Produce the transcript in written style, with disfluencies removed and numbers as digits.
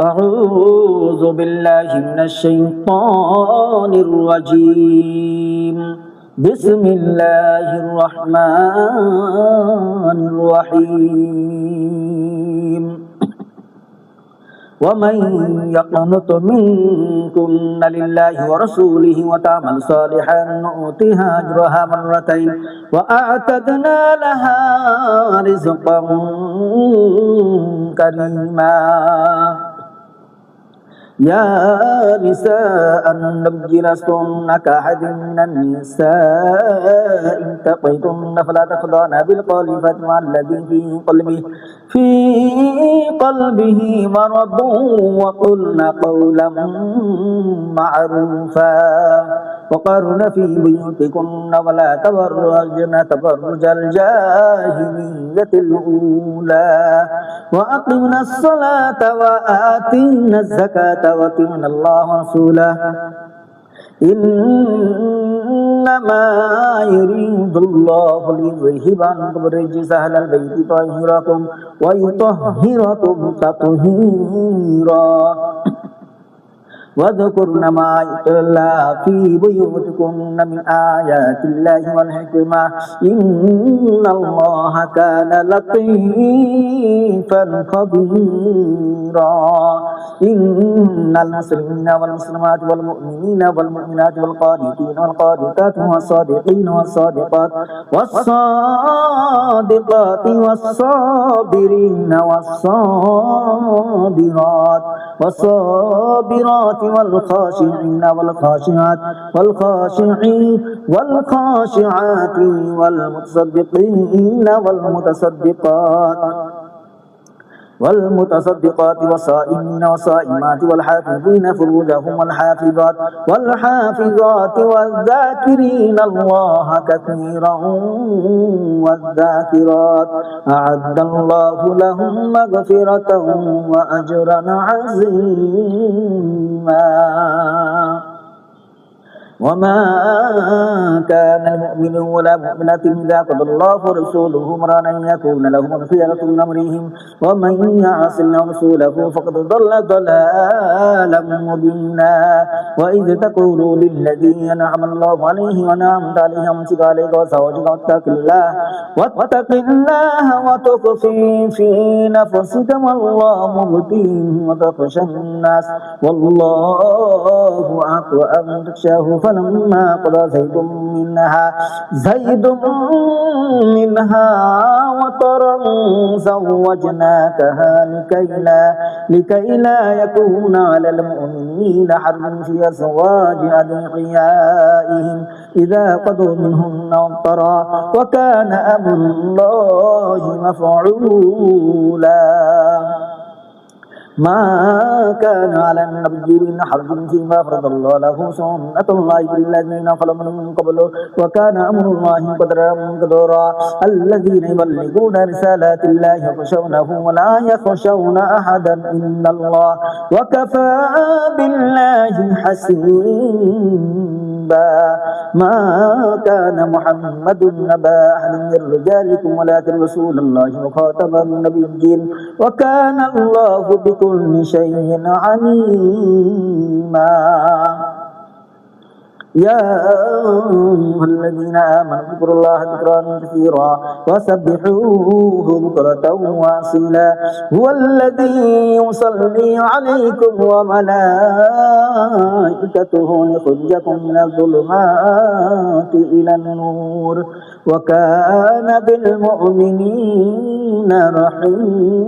أعوذ بالله من الشيطان الرجيم. بسم الله الرحمن الرحيم. ومن يقنط منكن لله ورسوله وتعمل صالحا نؤتها أجرها مرتين وأعتدنا لها رزقا كريما. يا نساء النبي لستن كأحد من النساء إن تقيتن فلا تخضعن بالقول فيطمع الذي في قلبه مرض وقلن قولا معروفا وقرن في بيوتكن ولا تبرجن تبرج الجاهلية الأولى وأقمنا الصلاة وآتينا الزكاة وأطعنا الله ورسوله إنما يريد الله ليذهب عنكم الرجس أهل البيت ويطهركم تطهيرا واذكرن ما يتلى في بيوتكن من آيات الله والحكمة إن الله كان لطيفا خبيرا. إن المسلمين والمسلمات والمؤمنين والمؤمنات والقانتين والقانتات والصادقين والصادقات والصادقات والصابرين والصابرات والخاشعين والخاشعات والخاشعات والمتصدقين والمتصدقات والصائمين والصائمات والحافظين فروجهم والحافظات والذاكرين الله كثيرا والذاكرات أعد الله لهم مغفرة وأجرا عظيما. وما كان المؤمن ولا مؤمنة إذا قضى الله ورسوله أمرا أن يكون لهم الخيرة من أمرهم ومن يعص الله ورسوله فقد ضل ضلالا مبينا. وإذ تقول للذي أنعم الله عليه وأنعمت عليه أمسك عليك وزوجك واتق الله وتخفي في نفسك والله مبديه وتخشى الناس والله أحق أن تخشاه. فلما قضى زيد منها وطرا زوجناكها لكي لا يكون على المؤمنين حرج في أزواج أدعيائهم إذا قضوا منهن وطرا وكان أمر الله مفعولا. ما كان على النبي من حرج فيما فرض الله له سنة الله الذين خلوا من قبل وكان أمر الله قدرا. الذين يبلغون رسالات الله يخشونه ولا يخشون أحدا إلا الله وكفى بالله حسيبا. ما كان محمد نبا أحد من رجالكم ولكن رسول الله وخاتم النبيين وكان الله بكل شيء عليما. يا أيها الذين آمنوا اذكروا الله ذكرا كثيرا وسبحوه بكرة وأصيلا. هو الذي يصلي عليكم وملائكته ليخرجكم من الظلمات إلى النور وكان بالمؤمنين رحيما.